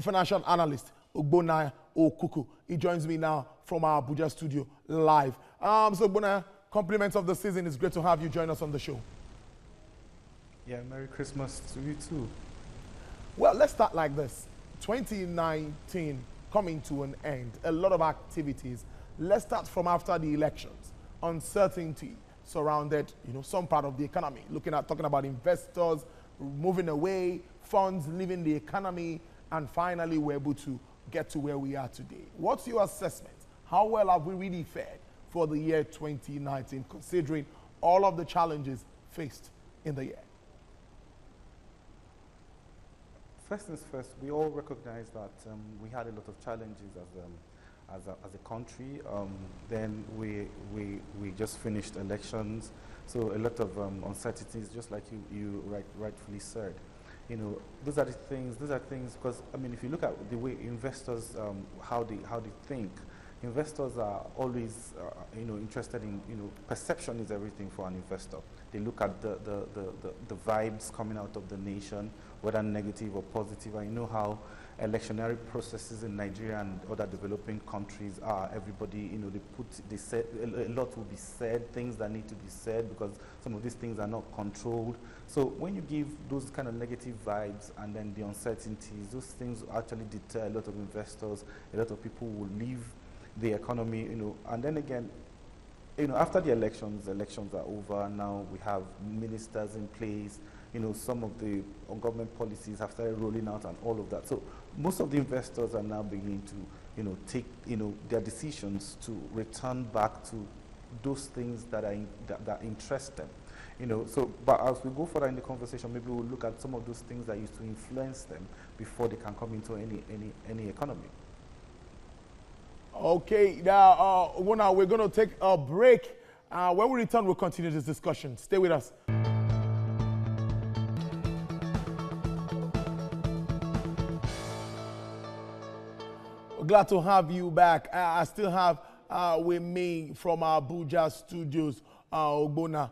financial analyst, Ogbonna Ukuku. He joins me now from our Abuja studio live. So Ogbonna, compliments of the season. It's great to have you join us on the show. Yeah, Merry Christmas to you too. Well, let's start like this. 2019 coming to an end. A lot of activities. Let's start from after the elections. Uncertainty surrounded, some part of the economy. Talking about investors moving away, funds leaving the economy, and finally we're able to get to where we are today. What's your assessment? How well have we really fared for the year 2019, considering all of the challenges faced in the year? First things first, we all recognize that we had a lot of challenges as a country. Then we just finished elections, so a lot of uncertainties, just like you rightfully said. Those are things because if you look at the way investors how they think, investors are always interested in perception is everything for an investor. They look at the vibes coming out of the nation, whether negative or positive. I know how electionary processes in Nigeria and other developing countries are. Everybody, they say a lot will be said, things that need to be said because some of these things are not controlled. So when you give those kind of negative vibes and then the uncertainties, those things actually deter a lot of investors. A lot of people will leave the economy, and then again, after the elections are over. Now we have ministers in place. Some of the government policies have started rolling out and all of that. So most of the investors are now beginning to, take, their decisions to return back to those things that interest them. So, but as we go further in the conversation, maybe we'll look at some of those things that used to influence them before they can come into any economy. Okay, now we're going to take a break. When we return, we'll continue this discussion. Stay with us. Glad to have you back. I still have with me from our Abuja studios, Ogbonna,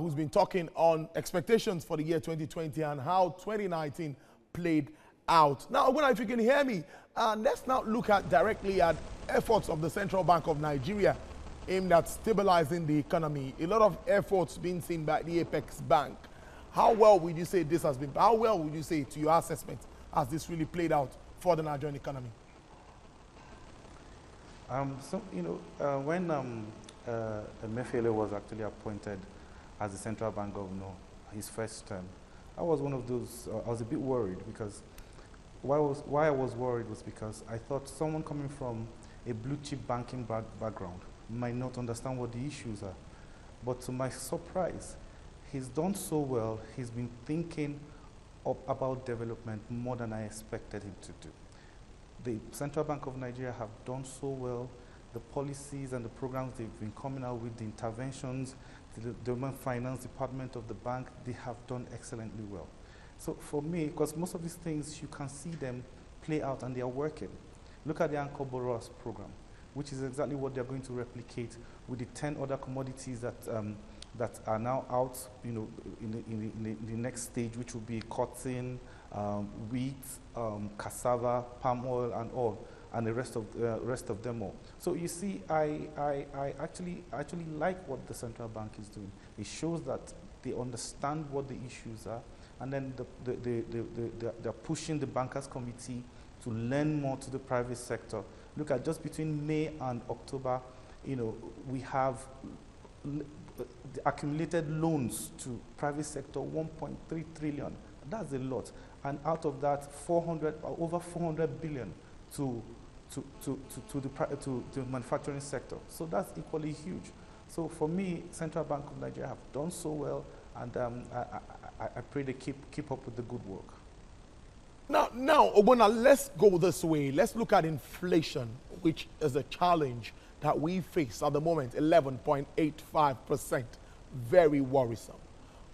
who's been talking on expectations for the year 2020 and how 2019 played out. Now, Ogbonna, if you can hear me, let's now look directly at efforts of the Central Bank of Nigeria aimed at stabilizing the economy. A lot of efforts being seen by the Apex Bank. How well would you say this has been? How well would you say, to your assessment, has this really played out for the Nigerian economy? When Emefiele was actually appointed as the Central Bank Governor, his first term, I was one of those, I was a bit worried because why I was worried was because I thought someone coming from a blue chip banking background might not understand what the issues are. But to my surprise, he's done so well. He's been thinking about development more than I expected him to do. The Central Bank of Nigeria have done so well. The policies and the programs they've been coming out with, the interventions, the Government Finance Department of the bank, they have done excellently well. So for me, because most of these things, you can see them play out and they are working. Look at the Anchor Borrowers program, which is exactly what they're going to replicate with the 10 other commodities that are now out, in the next stage, which will be cotton, wheat, cassava, palm oil, and all, and the rest of them all. So you see, I actually like what the central bank is doing. It shows that they understand what the issues are, and then they're pushing the bankers committee to lend more to the private sector. Look at just between May and October, we have accumulated loans to private sector 1.3 trillion. That's a lot. And out of that, over 400 billion to the manufacturing sector. So that's equally huge. So for me, Central Bank of Nigeria have done so well, and I pray they keep up with the good work. Now, Ogbonna, let's go this way. Let's look at inflation, which is a challenge that we face at the moment, 11.85%. Very worrisome.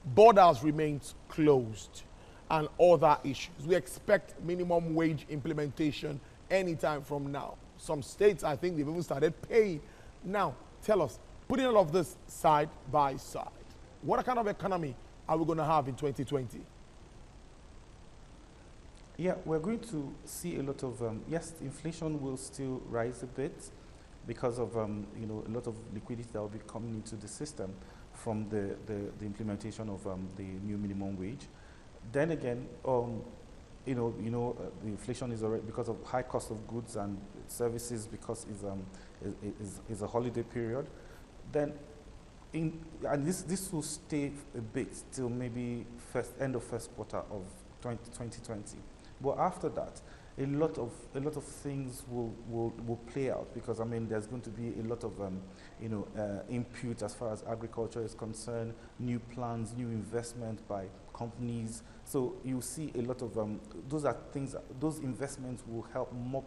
Borders remains closed and other issues. We expect minimum wage implementation anytime from now. Some states, I think, they've even started paying. Now, tell us, putting all of this side by side, what kind of economy are we going to have in 2020? Yeah, we're going to see a lot of, yes, inflation will still rise a bit because of, a lot of liquidity that will be coming into the system from the implementation of the new minimum wage. Then again, the inflation is already because of high cost of goods and services because is a holiday period. Then, and this will stay a bit till maybe end of first quarter of 2020. But after that, a lot of things will play out because I mean there's going to be a lot of input as far as agriculture is concerned, new plans, new investment by companies. So you see a lot of those investments will help mop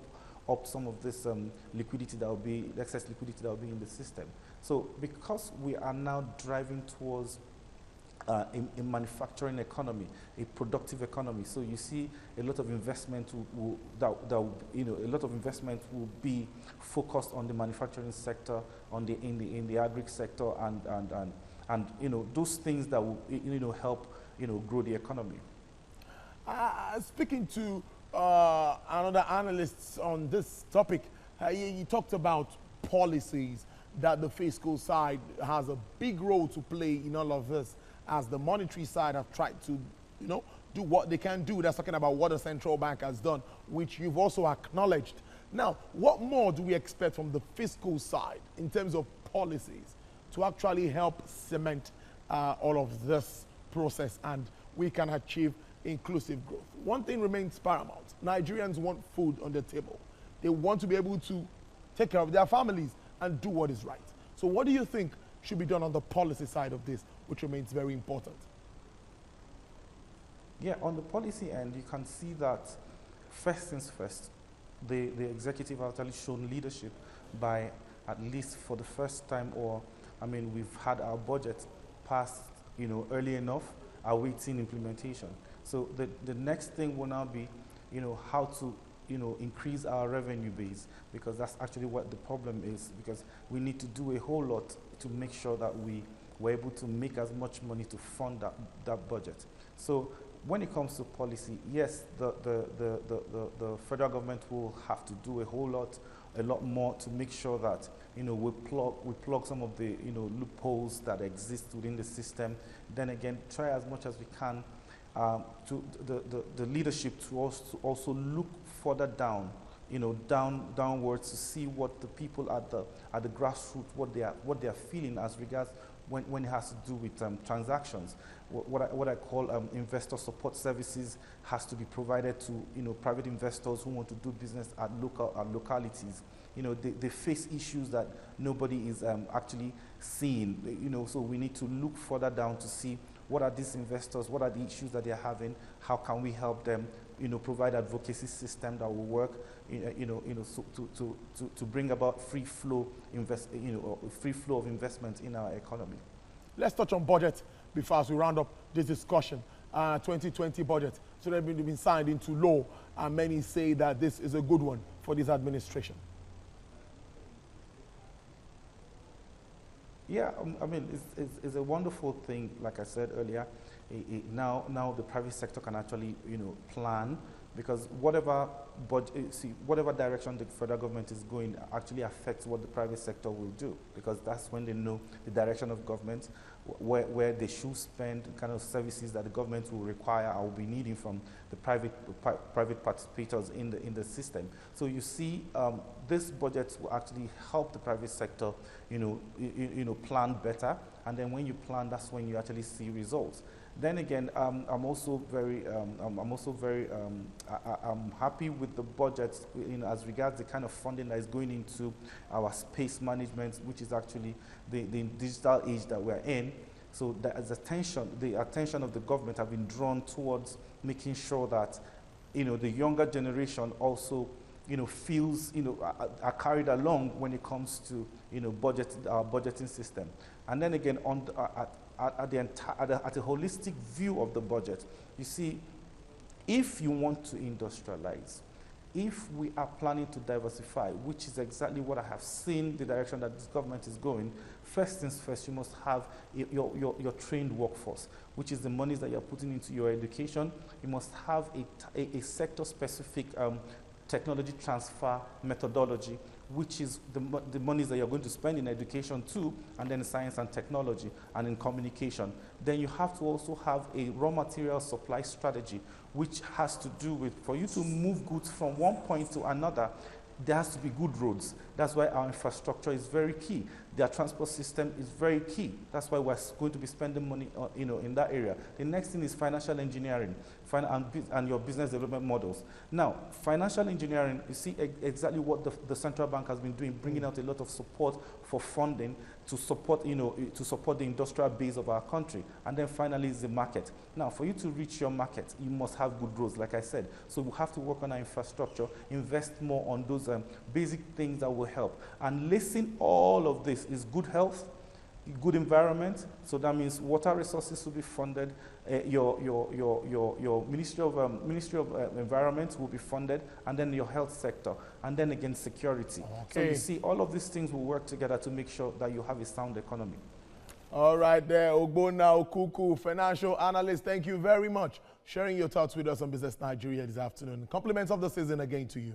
up some of this liquidity that will be excess liquidity that will be in the system. So because we are now driving towards a manufacturing economy, a productive economy. So you see a lot of investment a lot of investment will be focused on the manufacturing sector, in the agri sector, and those things that will help grow the economy. Speaking to another analyst on this topic, he talked about policies that the fiscal side has a big role to play in all of this, as the monetary side have tried to, do what they can do. That's talking about what the central bank has done, which you've also acknowledged. Now, what more do we expect from the fiscal side in terms of policies to actually help cement all of this process and we can achieve inclusive growth? One thing remains paramount. Nigerians want food on the table. They want to be able to take care of their families and do what is right. So what do you think should be done on the policy side of this, which remains very important? Yeah, on the policy end, you can see that first things first, the executive has actually shown leadership by, at least for the first time, we've had our budget passed, early enough, awaiting implementation. So the next thing will now be, how to, increase our revenue base, because that's actually what the problem is, because we need to do a whole lot to make sure that we're able to make as much money to fund that budget. So when it comes to policy, yes, the federal government will have to do a lot more to make sure that we plug some of the loopholes that exist within the system. Then again, try as much as we can to the leadership to also look further down, downwards, to see what the people at the grassroots what they are feeling as regards when it has to do with transactions. What I call investor support services has to be provided to private investors who want to do business at localities. They face issues that nobody is actually seeing. So we need to look further down to see what are these investors, what are the issues that they are having, how can we help them, provide advocacy system that will work, so to bring about free flow of investment in our economy. Let's touch on budget before as we round up this discussion. 2020 budget, so they've been signed into law, and many say that this is a good one for this administration. Yeah, it's a wonderful thing. Like I said earlier, now the private sector can actually plan, because whatever direction the federal government is going actually affects what the private sector will do, because that's when they know the direction of government, where they should spend, the kind of services that the government will require or will be needing from the private participators in the system. So you see, this budget will actually help the private sector, plan better, and then when you plan, that's when you actually see results. Then again, I'm also very happy with the budget as regards the kind of funding that is going into our space management, which is actually the digital age that we're in. So the attention of the government have been drawn towards making sure that the younger generation also feels are carried along when it comes to our budgeting system. And then again, at a holistic view of the budget, you see, if you want to industrialize, If we are planning to diversify, which is exactly what I have seen the direction that this government is going, first things first, you must have your trained workforce, which is the monies that you're putting into your education. You must have a sector-specific technology transfer methodology, which is the monies that you're going to spend in education too, and then in science and technology and in communication. Then you have to also have a raw material supply strategy, which has to do with, for you to move goods from one point to another, there has to be good roads. That's why our infrastructure is very key. Their transport system is very key. That's why we're going to be spending money in that area. The next thing is financial engineering and your business development models. Now, financial engineering, you see exactly what the central bank has been doing, bringing out a lot of support for funding to support, to support the industrial base of our country. And then finally is the market. Now, for you to reach your market, you must have good roads, like I said. So we have to work on our infrastructure, invest more on those basic things that will help. And lacing all of this is good health, good environment. So that means water resources will be funded. Your Ministry of Environment will be funded, and then your health sector, and then again security. Okay. So you see, all of these things will work together to make sure that you have a sound economy. All right there, Ogbonna Ukuku, financial analyst. Thank you very much sharing your thoughts with us on Business Nigeria this afternoon. Compliments of the season again to you.